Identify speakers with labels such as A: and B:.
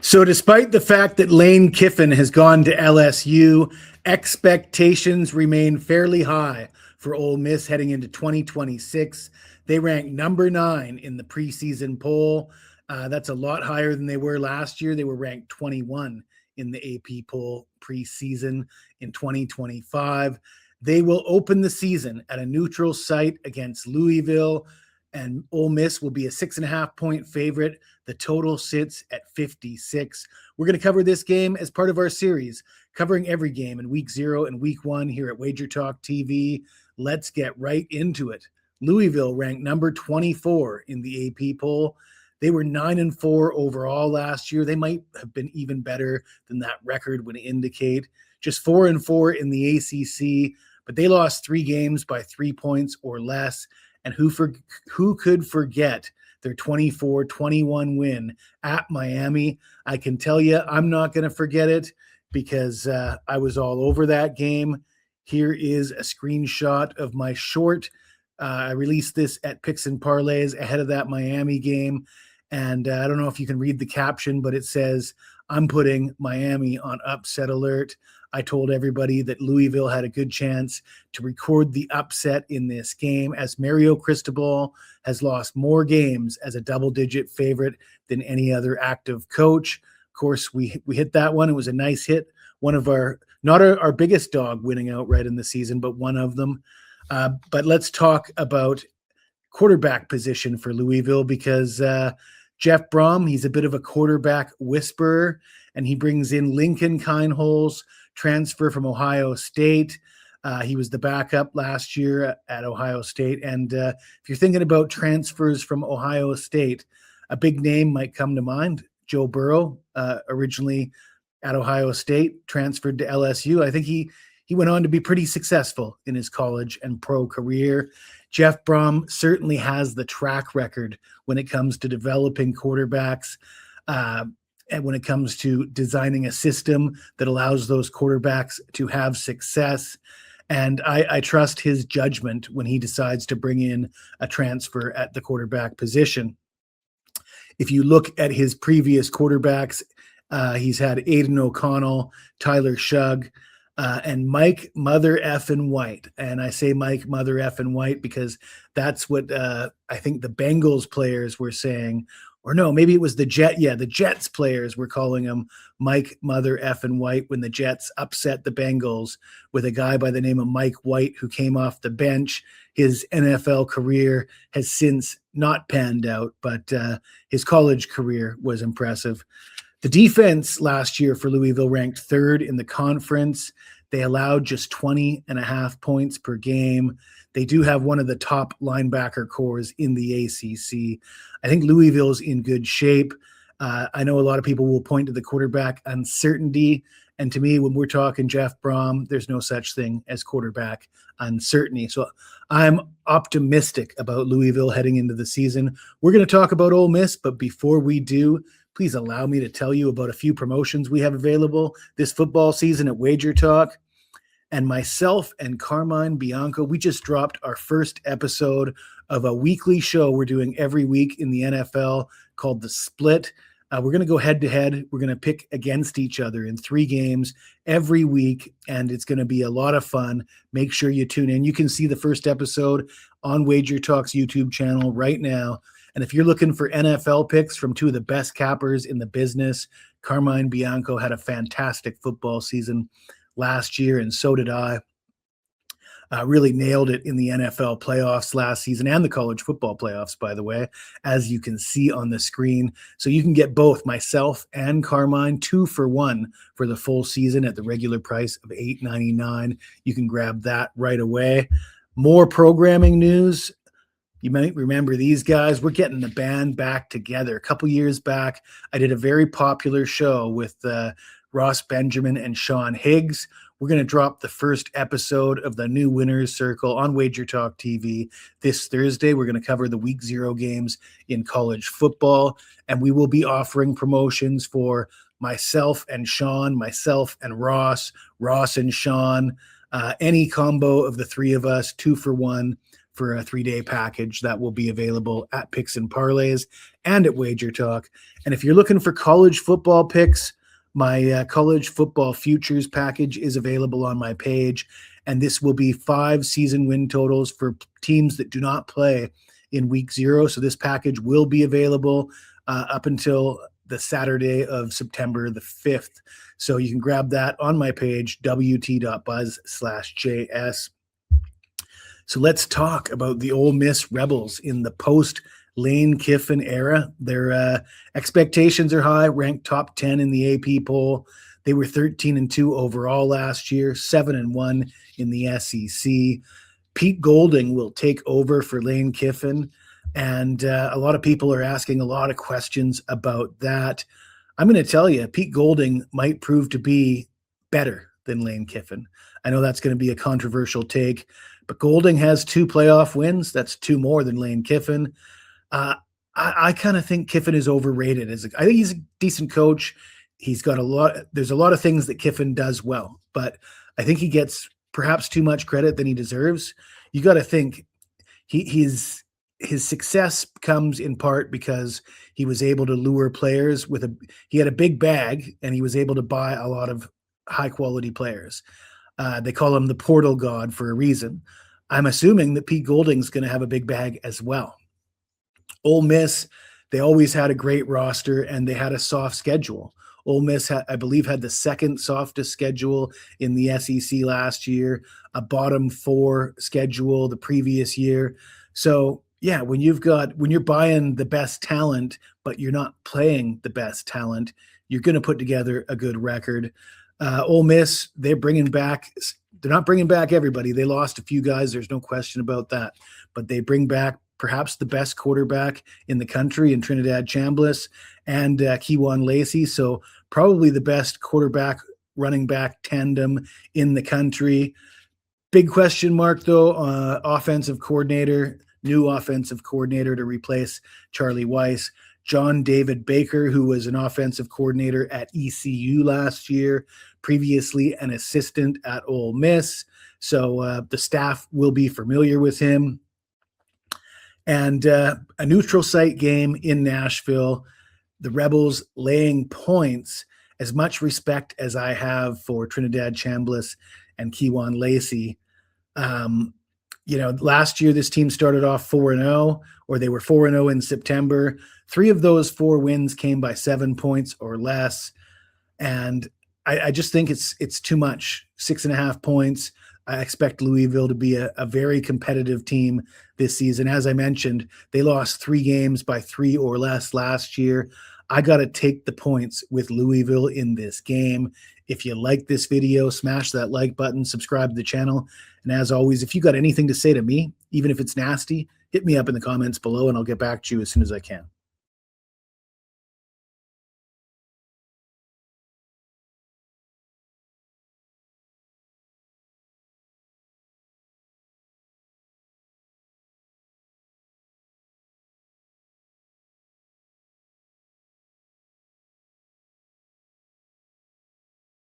A: So despite the fact that Lane Kiffin has gone to LSU, expectations remain fairly high for Ole Miss heading into 2026. They rank number 9 in the preseason poll. That's a lot higher than they were last year. They were ranked 21 in the AP poll preseason in 2025. They will open the season at a neutral site against Louisville, and Ole Miss will be a 6.5-point favorite. The total sits at 56. We're going to cover this game as part of our series, covering every game in week 0 and week 1 here at Wager Talk TV. Let's get right into it. Louisville ranked number 24 in the AP poll. They were 9-4 overall last year. They might have been even better than that record would indicate. Just 4-4 in the ACC, but they lost 3 games by 3 points or less. And who could forget their 24-21 win at Miami? I can tell you I'm not going to forget it because I was all over that game. Here is a screenshot of my short. I released this at Picks and Parlays ahead of that Miami game. And I don't know if you can read the caption, but it says, "I'm putting Miami on upset alert." I told everybody that Louisville had a good chance to record the upset in this game, as Mario Cristobal has lost more games as a double-digit favorite than any other active coach. Of course, we hit that one. It was a nice hit. One of not our biggest dog winning outright in the season, but one of them. But let's talk about quarterback position for Louisville, because Jeff Brom, he's a bit of a quarterback whisperer, and he brings in Lincoln Kienholz, transfer from Ohio State. He was the backup last year at Ohio State. And if you're thinking about transfers from Ohio State, a big name might come to mind. Joe Burrow, originally at Ohio State, transferred to LSU. I think he went on to be pretty successful in his college and pro career. Jeff Brom certainly has the track record when it comes to developing quarterbacks, and when it comes to designing a system that allows those quarterbacks to have success. And I trust his judgment when he decides to bring in a transfer at the quarterback position. If you look at his previous quarterbacks, he's had Aiden O'Connell, Tyler Shugg, and Mike Mother Effin White. And I say Mike Mother Effin White because that's what I think the Bengals players were saying. Or no, maybe it was the Jets players were calling him Mike Mother Effin White when the Jets upset the Bengals with a guy by the name of Mike White, who came off the bench. His NFL career has since not panned out, but his college career was impressive. The defense last year for Louisville ranked 3rd in the conference. They allowed just 20.5 points per game. They do have one of the top linebacker cores in the ACC. I think Louisville's in good shape. I know a lot of people will point to the quarterback uncertainty. And to me, when we're talking Jeff Brom, there's no such thing as quarterback uncertainty. So I'm optimistic about Louisville heading into the season. We're going to talk about Ole Miss, but before we do, please allow me to tell you about a few promotions we have available this football season at Wager Talk. And myself and Carmine Bianco, we just dropped our first episode of a weekly show we're doing every week in the NFL called The Split. We're going to go head-to-head. We're going to pick against each other in 3 games every week, and it's going to be a lot of fun. Make sure you tune in. You can see the first episode on Wager Talk's YouTube channel right now. And if you're looking for NFL picks from 2 of the best cappers in the business, Carmine Bianco had a fantastic football season last year, and so did I. Really nailed it in the NFL playoffs last season and the college football playoffs, by the way, as you can see on the screen. So you can get both myself and Carmine 2 for 1 for the full season at the regular price of $8.99. You can grab that right away. More programming news. You might remember these guys. We're getting the band back together. A couple years back, I did a very popular show with Ross Benjamin and Sean Higgs. We're going to drop the first episode of the new Winners Circle on Wager Talk TV this Thursday. We're going to cover the Week 0 games in college football, and we will be offering promotions for myself and Sean, myself and Ross, Ross and Sean, any combo of the 3 of us, 2 for 1 for a 3-day package that will be available at Picks and Parlays and at Wager Talk. And if you're looking for college football picks, my college football futures package is available on my page. And this will be 5 season win totals for teams that do not play in week 0. So this package will be available up until the Saturday of September the 5th. So you can grab that on my page, wt.buzz/JS. So let's talk about the Ole Miss Rebels in the post-Lane Kiffin era. Their expectations are high, ranked top 10 in the AP poll. They were 13-2 overall last year, 7-1 in the SEC. Pete Golding will take over for Lane Kiffin, and a lot of people are asking a lot of questions about that. I'm going to tell you, Pete Golding might prove to be better than Lane Kiffin. I know that's going to be a controversial take, but Golding has 2 playoff wins. That's 2 more than Lane Kiffin. I kind of think Kiffin is overrated. I think he's a decent coach. He's got there's a lot of things that Kiffin does well, but I think he gets perhaps too much credit than he deserves. You got to think his success comes in part because he was able to lure players he had a big bag, and he was able to buy a lot of high quality players. They call him the portal god for a reason. I'm assuming that Pete Golding's going to have a big bag as well. Ole Miss, they always had a great roster, and they had a soft schedule. Ole Miss, I believe, had the second softest schedule in the SEC last year, a bottom 4 schedule the previous year. So yeah, when you're buying the best talent, but you're not playing the best talent, you're going to put together a good record. Ole Miss, they're not bringing back everybody. They lost a few guys. There's no question about that, but they bring back perhaps the best quarterback in the country in Trinidad Chambliss and Kewan Lacey. So probably the best quarterback running back tandem in the country. Big question mark though, new offensive coordinator to replace Charlie Weiss. John David Baker, who was an offensive coordinator at ECU last year, previously an assistant at Ole Miss. So the staff will be familiar with him. And a neutral site game in Nashville, the Rebels laying points. As much respect as I have for Trinidad Chambliss and Kewan Lacey, last year this team started off 4-0, or they were 4-0 in September. 3 of those 4 wins came by 7 points or less, and I just think it's too much. 6.5 points. I expect Louisville to be a very competitive team this season. As I mentioned, they lost 3 games by 3 or less last year. I got to take the points with Louisville in this game. If you like this video, smash that like button, subscribe to the channel. And as always, if you got anything to say to me, even if it's nasty, hit me up in the comments below and I'll get back to you as soon as I can.